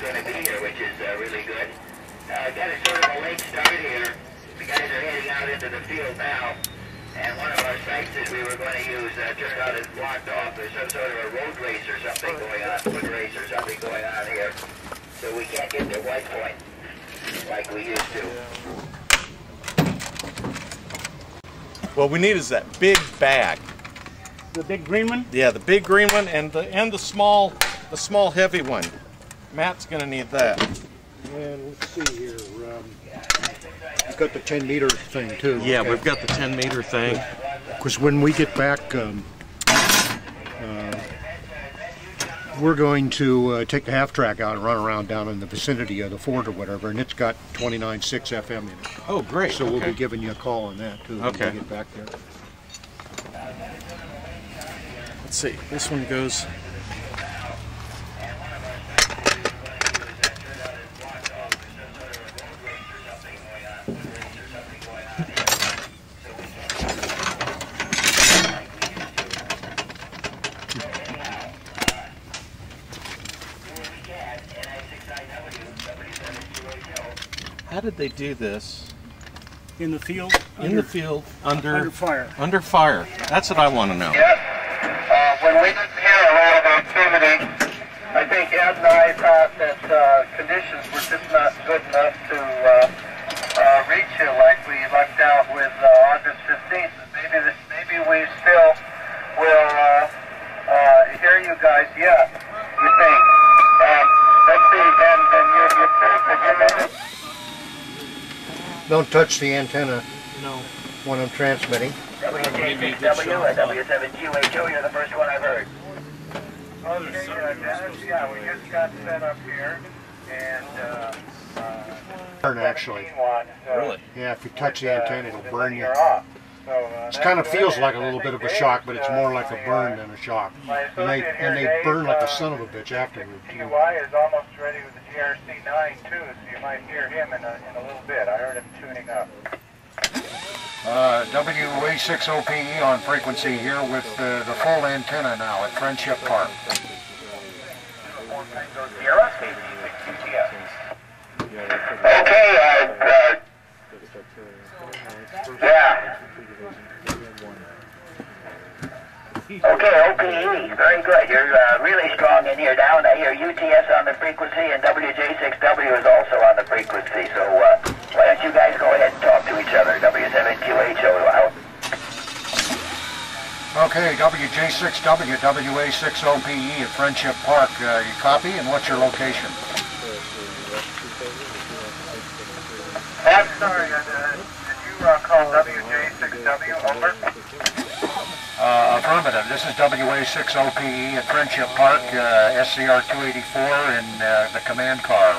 going to be here, which is really good. Got a sort of a late start here. The guys are heading out into the field now. And one of our sites that we were going to use turned out is blocked off. There's some sort of a road race or something going on, foot race or something going on here. So we can't get to White Point like we used to. What we need is that big bag. The big green one? Yeah, the big green one and the small heavy one. Matt's gonna need that. And let's see here. You've got the 10-meter thing too. Yeah, okay. We've got the 10-meter thing. Because when we get back, we're going to take the half-track out and run around down in the vicinity of the fort or whatever, and it's got 29.6 FM in it. Oh, great. So we'll be giving you a call on that too when we get back there. Let's see, this one goes... How did they do this? In the field? In the field, under fire. Under fire. That's what I want to know. Yes. When we didn't hear a lot of activity, I think Ed and I thought that conditions were just not good enough to reach you like we lucked out with August 15th. Maybe we still will hear you guys yet, you think. Let's see, and you think that Don't touch the antenna. No. When I'm transmitting. WJ6W and W7QHO, you're the first one I've heard. Okay, Dennis, yeah, we just got set up here, and Burn actually. Really? Yeah, if you touch the antenna, it'll burn you. So, It kind of feels like a little bit of a shock, but it's more like a burn than a shock. And they burn like a son of a bitch afterward. TY is almost ready with the GRC9 too, so you might hear him in a little bit. I heard him tuning up. WA6OPE on frequency here with the full antenna now at Friendship Park. Okay, yeah. Okay, OPE, very good. You're really strong in here down. I hear UTS on the frequency and WJ6W is also on the frequency. So why don't you guys go ahead and talk to each other? W7QHO out. Okay, WJ6W, WA6OPE at Friendship Park. You copy, and what's your location? I'm sorry, did you call WJ6W over? Affirmative. This is WA6OPE at Friendship Park, SCR 284 in the command car.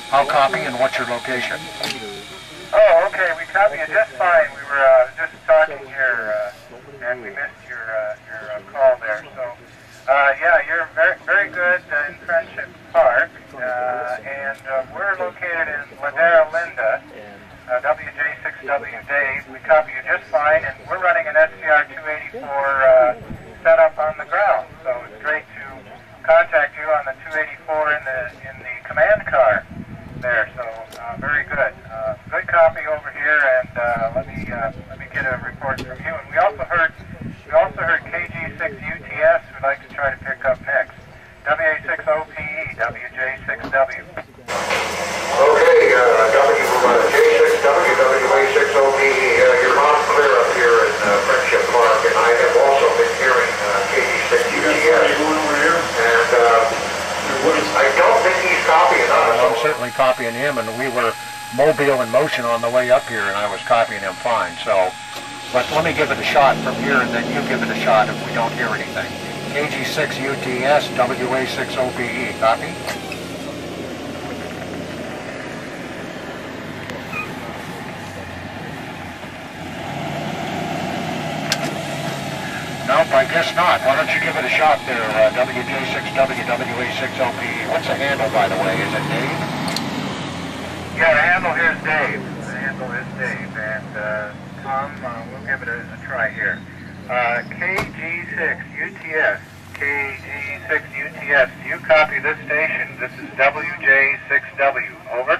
How copy and what's your location? Oh, okay, we copy you just fine. We were just talking here, and we missed your call there. So, yeah, you're very good in Friendship Park, and we're located in Ladera Linda. WJ6W Dave, we copy you just fine, and we're running an SCR 284 setup on the ground. So it's great to contact you on the 284 in the command car there. So very good, good copy over here, and let me get a report from you. And we also heard KG6 UTS. We'd like to try to pick up next. WA6OPE, WJ6W. Okay, WJ6W, WA6OPE, you're loud and clear up here in Friendship Park, and I have also been hearing KG6 UTS. And I don't think he's copying us. I'm certainly copying him, and we were mobile in motion on the way up here, and I was copying him fine. So, but let me give it a shot from here, and then you give it a shot if we don't hear anything. KG6 UTS, WA6OPE, copy? Nope, I guess not. Why don't you give it a shot there, WJ6W, WA6OPE. What's the handle, by the way? Is it Dave? Yeah, the handle here is Dave. The handle is Dave. And Tom, we'll give it a try here. KG6 UTS, KG6UTS, do you copy this station? This is WJ6W, over.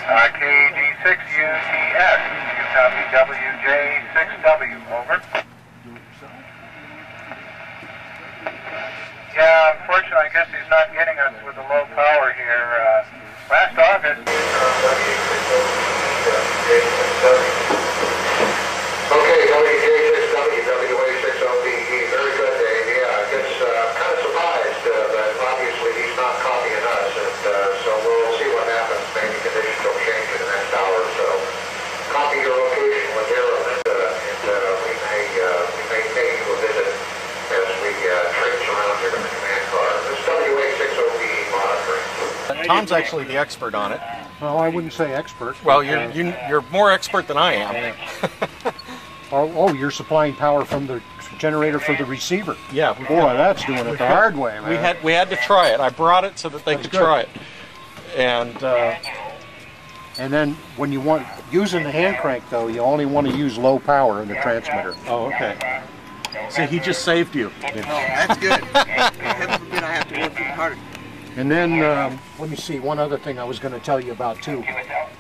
KG6UTS, do you copy WJ6W, over. Yeah, unfortunately, I guess he's not getting us with the low power here. Last August. Okay, WJ6W, WA6OBE, very good, Dave. Yeah, I guess kind of surprised that obviously he's not copying us, and so we'll see what happens. Maybe conditions will change in the next hour or so. Copy your location with Aaron, and we may pay you a visit as we traipse around here in the command car. This WA6OBE monitoring. Tom's actually the expert on it. Well, I wouldn't say expert. Well, you're more expert than I am. Oh, you're supplying power from the generator for the receiver. Yeah. Boy, that's doing it the hard way, man. We had to try it. I brought it so that they could try it. And then when you want using the hand crank though, you only want to use low power in the transmitter. oh, okay. So he just saved you. That's good. Heaven forbid I have to work even harder. And then let me see, one other thing I was going to tell you about too.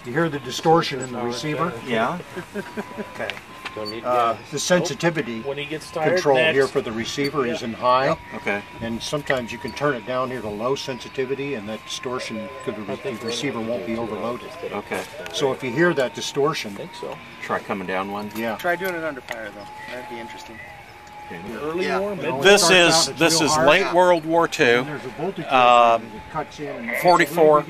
You hear the distortion in the receiver? Yeah. Okay. The sensitivity control here for the receiver is in high. Okay. And sometimes you can turn it down here to low sensitivity, and that distortion, the receiver won't be overloaded. Okay. So if you hear that distortion, Try coming down one. yeah. Try doing it under fire though. That'd be interesting. Early war, mid This is late World War II, 44,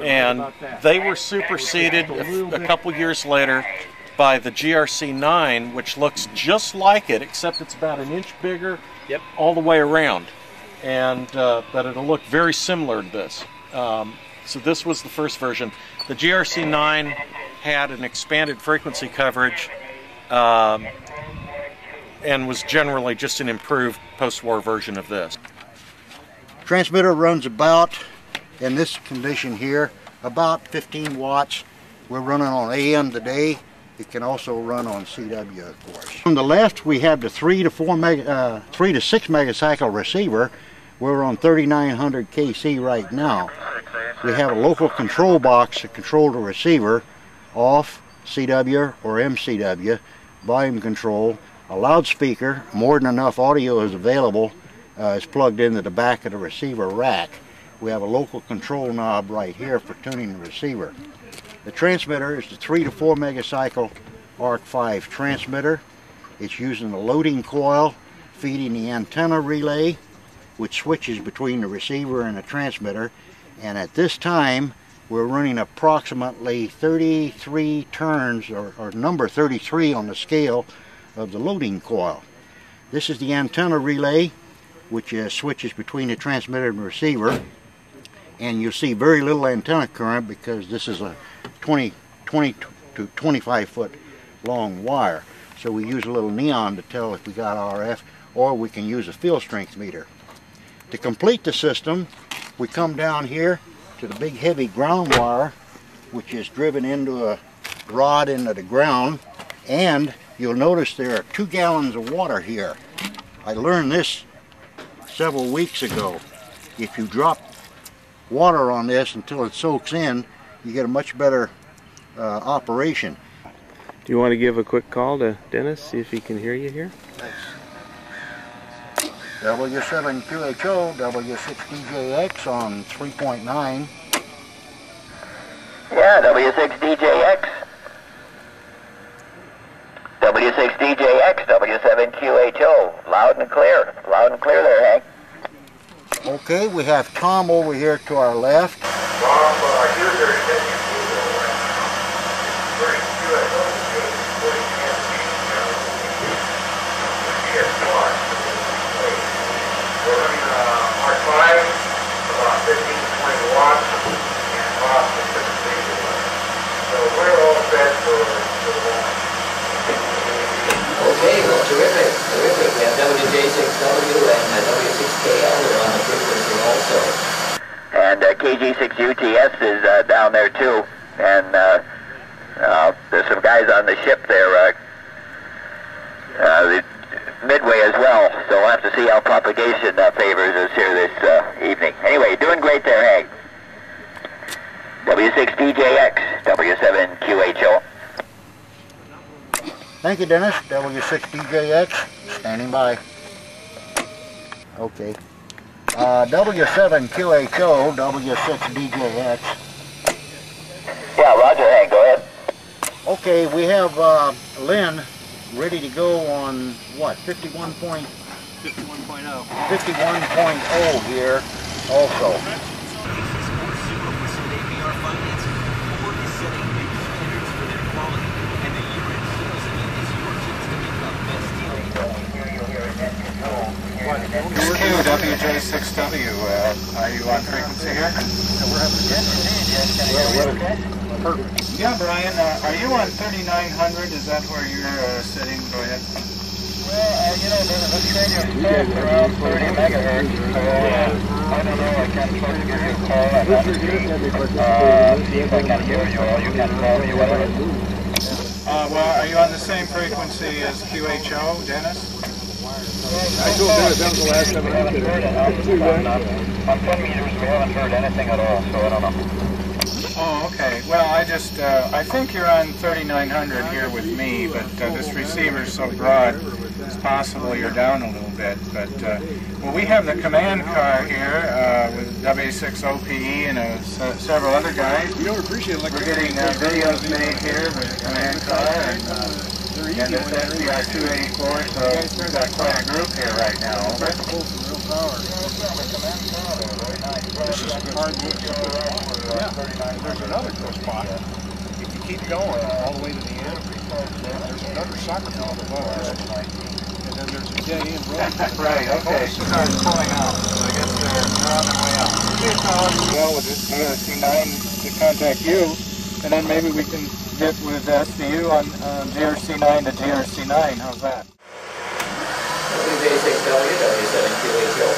and they were superseded a couple years later by the GRC-9, which looks just like it, except it's about an inch bigger all the way around, and but it'll look very similar to this. So this was the first version. The GRC-9 had an expanded frequency coverage, and was generally just an improved post-war version of this. Transmitter runs about, in this condition here, about 15 watts. We're running on AM today. It can also run on CW, of course. On the left, we have the 3 to 6 megacycle receiver. We're on 3900 KC right now. We have a local control box to control the receiver, off, CW or MCW, volume control. A loudspeaker, more than enough audio is available, is plugged into the back of the receiver rack. We have a local control knob right here for tuning the receiver. The transmitter is the 3 to 4 megacycle ARC-5 transmitter. It's using the loading coil feeding the antenna relay, which switches between the receiver and the transmitter. And at this time, we're running approximately 33 turns, or number 33 on the scale of the loading coil. This is the antenna relay, which switches between the transmitter and receiver, and you'll see very little antenna current because this is a 20 to 25 foot long wire. So we use a little neon to tell if we got RF, or we can use a field strength meter. To complete the system, we come down here to the big heavy ground wire, which is driven into a rod into the ground, and you'll notice there are 2 gallons of water here. I learned this several weeks ago. If you drop water on this until it soaks in, you get a much better operation. Do you want to give a quick call to Dennis, see if he can hear you here? W7QHO, W6DJX on 3.9. Yeah, W6DJX. W6DJX, W7QHO. Loud and clear. Loud and clear there, Hank. Okay, we have Tom over here to our left. Here's their extension. Very QSO is good. Very We're running R5, about 15 to 20 watts, and off the 6 speed. So we're all set for the moment. Okay, well, terrific. We have WJ6W and W6KL are on the frequency also. And KG6UTS is down there too. And there's some guys on the ship there the midway as well, so we'll have to see how propagation favors us here this evening. Anyway, doing great there, Hank. W6DJX, W7QHO. Thank you, Dennis. W6DJX, standing by. Okay. W7QHO, W6DJX. Yeah, roger, Hank, go ahead. Okay, we have Lynn ready to go on, what, 51.0 here also. WJ6W, are you on frequency here? Yeah, Brian, are you on 3900? Is that where you're sitting? Go ahead. Well, you know, this radio starts around 30 megahertz, so I don't know, I can't try to give you a call on that. See if I can hear you, or you can call me, whatever. Well, are you on the same frequency as QHO, Dennis? I told Dennis that was the last time I heard it. On 10 meters, we haven't heard anything at all, so I don't know. Oh, okay. Well, I think you're on 3900 here with me, but this receiver's so broad, it's possible you're down a little bit. But, well, we have the command car here with W6OPE and several other guys. We don't appreciate it like we're getting videos made here with the command car and this SDR 284, so we've got quite a group here right now. Over. This is a hard wood. Yeah, there's another spot. If you keep going all the way to the end, there's another soccer field above this one. And then there's a dead end road. Right, okay. The car's pulling out, so I guess they're on their way out. Okay, Tom. Well, with this GRC9 to contact you, and then maybe we can get with SDU on GRC9 to GRC9. How's that? WJ6W, W7QHO.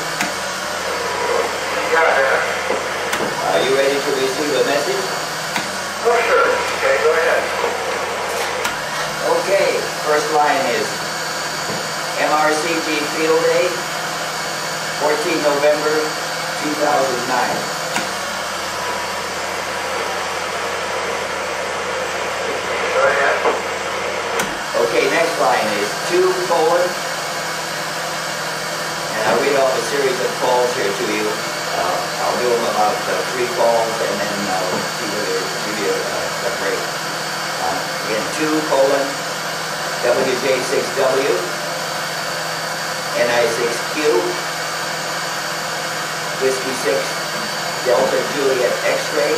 Are you ready to receive a message? Oh, sure. Okay, go ahead. Okay, first line is MRCG Field Day, 14 November 2009. Okay, next line is 2:, and I'll read off a series of calls here to you. I'll do them about 3 calls, and then I'll see whether give you a separate. Again, 2:, WJ6W, NI6Q, Whiskey 6, Delta Juliet X-ray.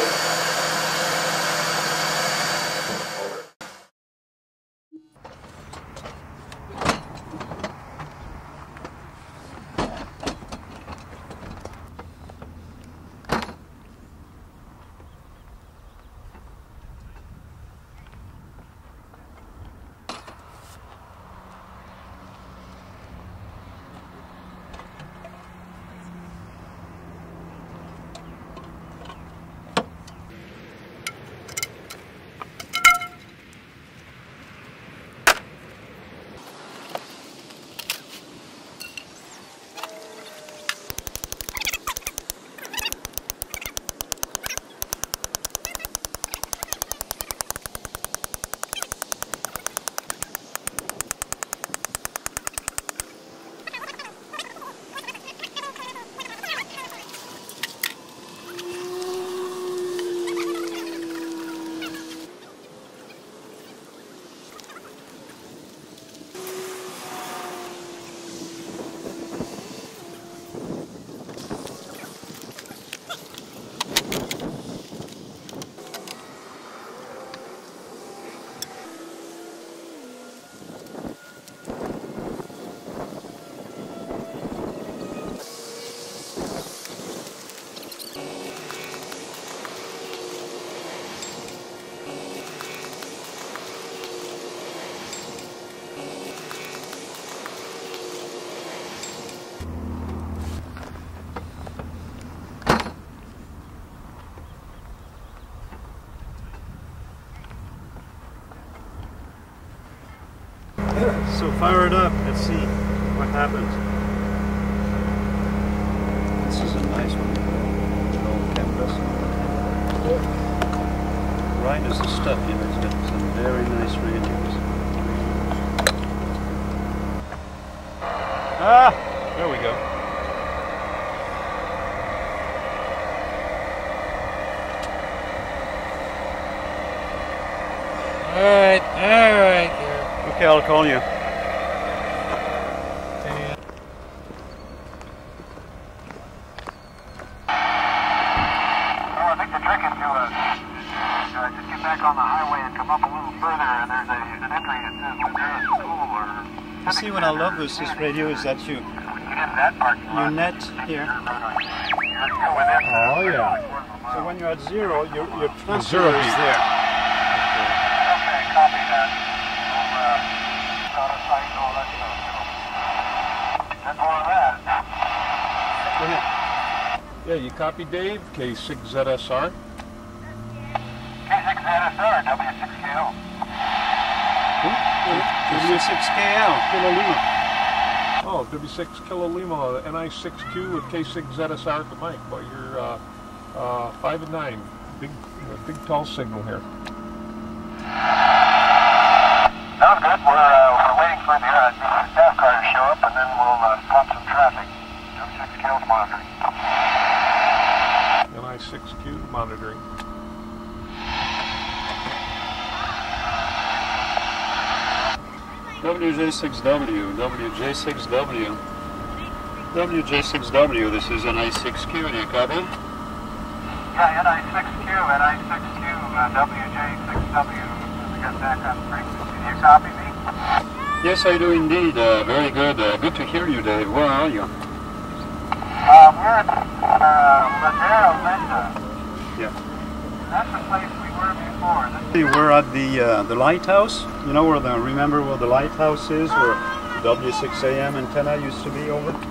So fire it up. Let's see what happens. This is a nice one. Old canvas. Right as the stuff, you know, it's got some very nice radios. Ah, there we go. Alright. Okay, I'll call you. Just get back on the highway and come up a little further, and there's an entry that says Madera School or... You see what I love with this radio is that you net here. Oh yeah. So when you're at zero, your transfer zero is beat. there. Okay, copy that. Got a site and all that stuff. That's more of that. Go ahead. Yeah, you copy Dave, K6ZSR. K6ZSR, W6KL. W6KL, Kilo Lima. Oh, W6 Kilo Lima, NI6Q with K6ZSR at the mic. Well, you're 5 and 9. Big tall signal here. Sounds good. We're waiting for the staff car to show up, and then we'll pump some traffic. W6KL monitoring. NI6Q monitoring. WJ6W, WJ6W. WJ6W, this is NI6Q, and you copy? Yeah, NI6Q, WJ6W. We got back on frequency. Do you copy me? Yes, I do indeed. Very good. Good to hear you, Dave. Where are you? We're at Madera Linda. Yeah. That's the place we were before. We're at the lighthouse. You know remember where the lighthouse is, where W6AM antenna used to be over? Okay,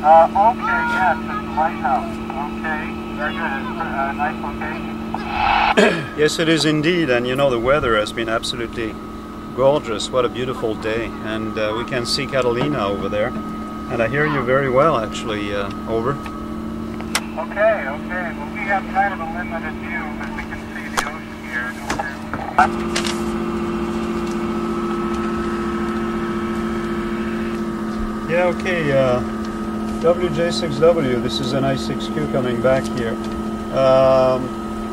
yes, it's the lighthouse. Okay, very good. It's a nice location. Yes, it is indeed, and you know the weather has been absolutely gorgeous. What a beautiful day, and we can see Catalina over there, and I hear you very well actually. Over. Okay. Well, we have kind of a limited view, but we can see the ocean here. Yeah, okay. WJ6W, this is an I6Q coming back here.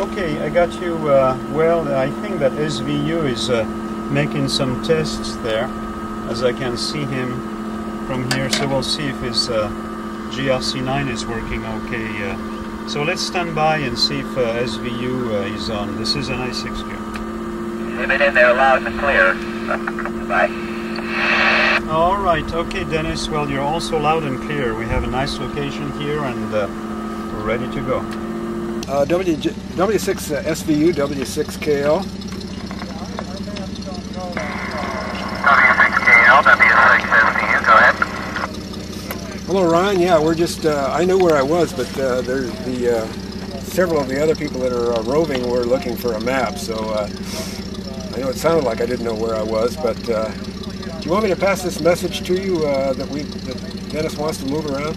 Okay, I got you. Well, I think that SVU is making some tests there, as I can see him from here. So we'll see if his GRC9 is working okay. So let's stand by and see if SVU is on. This is an I6Q. Leave it in there loud and clear. Bye. All right, okay, Dennis. Well, you're also loud and clear. We have a nice location here, and we're ready to go. W6 SVU, W6KL. W6KL, W6 SVU, go ahead. Hello, Ryan. Yeah, we're just, I knew where I was, but there's several of the other people that are roving were looking for a map, so I know it sounded like I didn't know where I was, but do you want me to pass this message to you that Dennis wants to move around?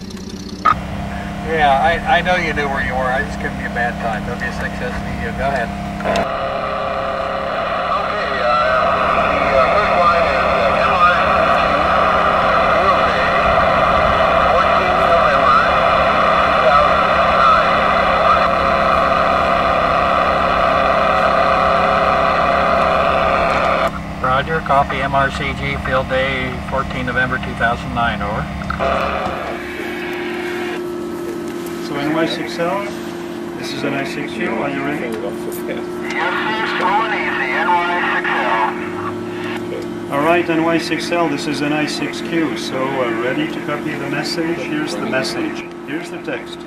Yeah, I know you knew where you were. I just giving you a bad time. W6 SVU, go ahead. Roger, copy MRCG, field day 14 November 2009, over. So NY6L, this is NI6Q, are you ready? Alright, NY6L, this is NI6Q, so ready to copy the message? Here's the message. Here's the text.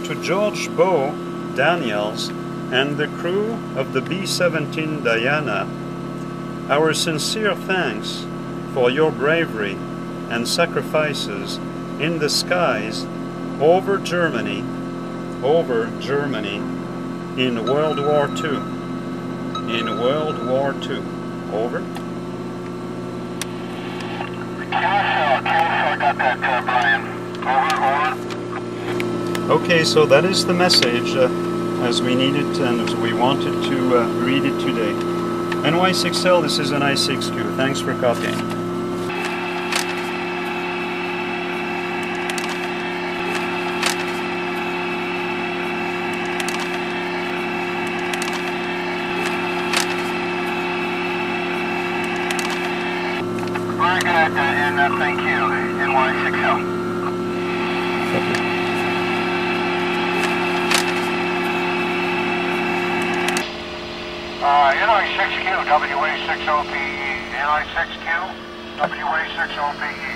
To George Bow Daniels and the crew of the B-17 Diana, our sincere thanks for your bravery and sacrifices in the skies over Germany in World War II. In World War II. Over. got that, Brian. Over. Okay, so that is the message as we needed and as we wanted to read it today. NY6L, this is an I6Q. Thanks for copying. Very good, and thank you, NY6L. NI6Q, WA60PE, NI6Q, WA60PE.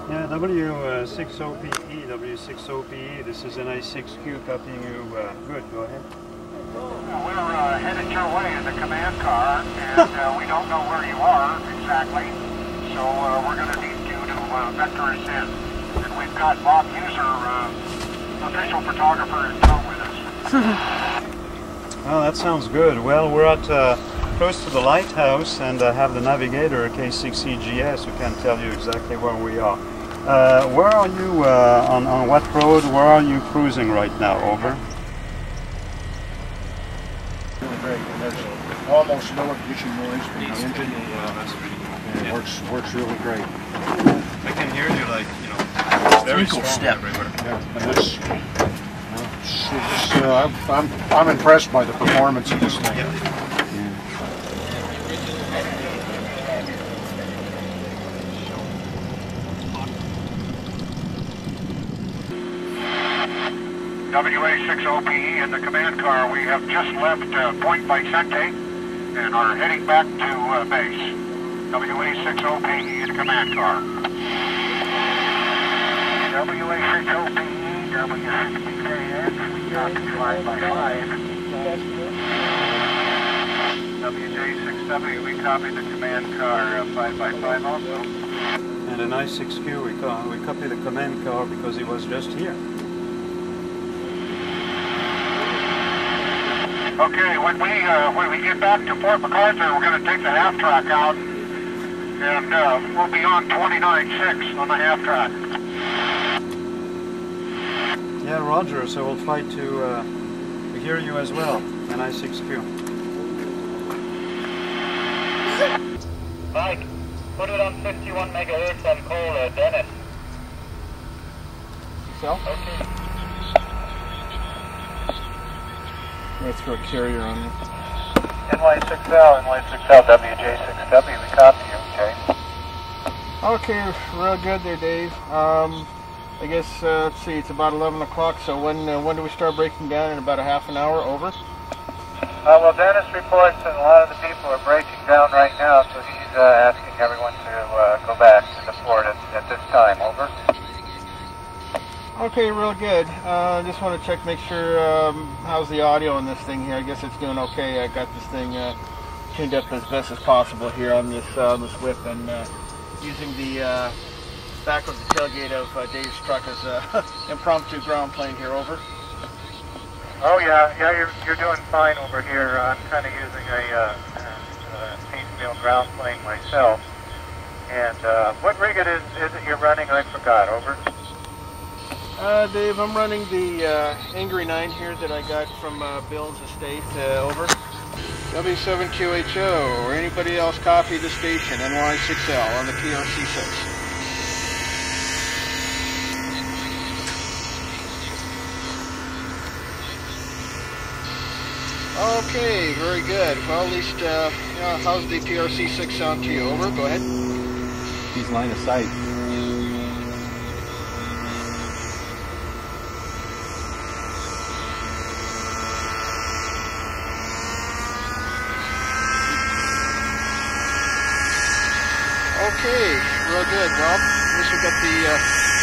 Yeah, W60PE, W60PE, this is NI6Q copying you. Good, go ahead. We're headed your way in the command car, and we don't know where you are exactly, so we're going to need you to vector us in. And we've got Bob User, official photographer, in tow with us. Well, that sounds good. Well, we're at close to the lighthouse and have the navigator K6EGS who can tell you exactly where we are. Where are you, on what road, where are you cruising right now? Over. Really great. And there's almost no ignition noise from the engine. And it works really great. I can hear you like, you know, very strong everywhere. Yeah, and this, I'm impressed by the performance of this thing. WA60PE in the command car. We have just left Point Vicente and are heading back to base. WA60PE in the command car. WA60PE, W60KX, we got 5x5. WJ6W, we copy the command car 5x5 also. And an I6Q, we copy the command car because he was just here. Okay, when we get back to Fort MacArthur, we're going to take the half track out, and we'll be on 29.6 on the half track. Yeah, Roger. So we'll try to hear you as well. An I6Q. Mike, put it on 51 megahertz and call Dennis. So? Okay. Let's throw a carrier on it. NY6L, WJ6W, we copy you, okay? Okay, real good there, Dave. I guess, let's see, it's about 11 o'clock, so when do we start breaking down? In about a half an hour, over? Well, Dennis reports that a lot of the people are breaking down right now, so he's asking everyone to go back to the port at this time, over. Okay, real good. Just want to check, make sure, how's the audio on this thing here? I guess it's doing okay. I got this thing tuned up as best as possible here on this whip, and using the back of the tailgate of Dave's truck as an impromptu ground plane here, over. Oh yeah, you're doing fine over here. I'm kind of using a piecemeal ground plane myself. And what rig it is it you're running? I forgot, over. Dave, I'm running the Angry 9 here that I got from Bill's estate, over. W7QHO, or anybody else copy the station, NY6L on the PRC6. Okay, very good. Well, at least, how's the PRC6 sound to you, over? Go ahead. He's line of sight. Okay, real good. Well, at least we got the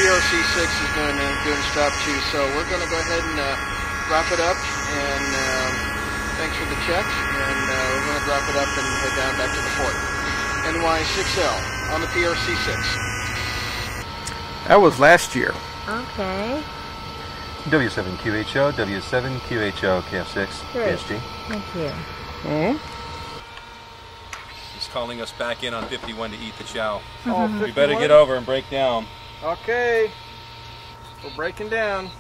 PRC6 is doing its job too. So we're going to go ahead and wrap it up. And thanks for the check. And we're going to wrap it up and head down back to the fort. NY6L on the PRC6. That was last year. Okay. W7QHO, W7QHO, KF6, Great. PSG. Thank you. Mm-hmm. calling us back in on 51 to eat the chow. Oh, We better get over and break down. Okay. We're breaking down.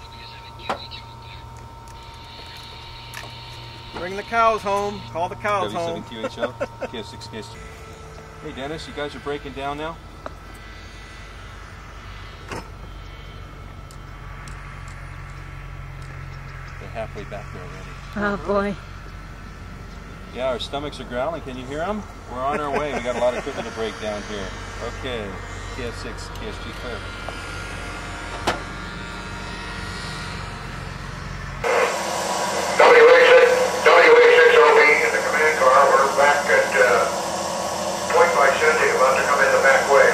Bring the cows home. Call the cows home. W7QHL, KF6KS. Hey Dennis, you guys are breaking down now? They're halfway back there already. Oh boy. Yeah, our stomachs are growling. Can you hear them? We're on our way. We got a lot of equipment to break down here. Okay, KF6, KSG clear. WA6OB in the command car. We're back at Point Vicente, about to come in the back way.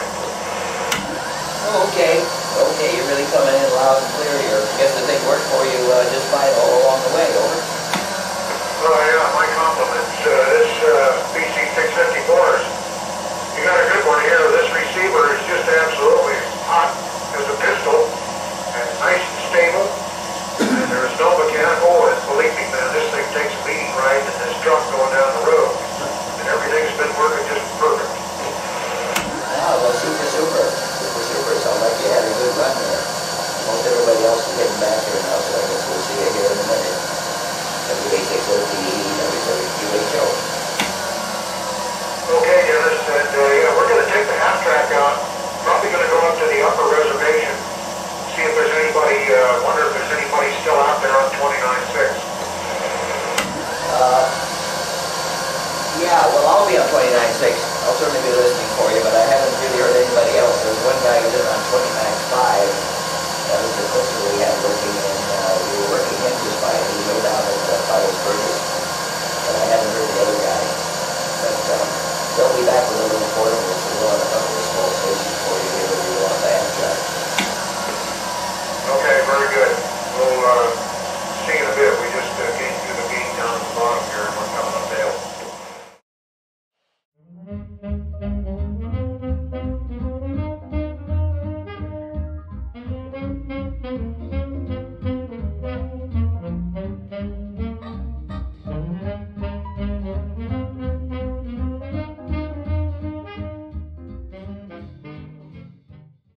Oh, okay. Okay, you're really coming in loud and clear here. I guess the thing worked for you just fine all along the way, over. Oh yeah, my compliments. This BC-654 you got a good one here. This receiver is just absolutely hot as a pistol and nice and stable. And there is no mechanical, and believe me, man, this thing takes a beating right in this truck going down the road. And everything's been working just perfect. Ah, well, super. Sounds like you had a good run there. Most everybody else is heading back here now, so I guess we'll see you here in a minute. WA6OB, WA6QHO. Okay, Dennis, and yeah, we're going to take the half track out. Probably going to go up to the upper reservation. See if there's anybody, wonder if there's anybody still out there on 29.6. Yeah, well, I'll be on 29.6. I'll certainly be listening for you, but I haven't really heard anybody else. There's one guy who's in on 29.5. That was the closer we had working, and we were working him just fine. He was way down at Files Burgess, but I haven't heard the other guy.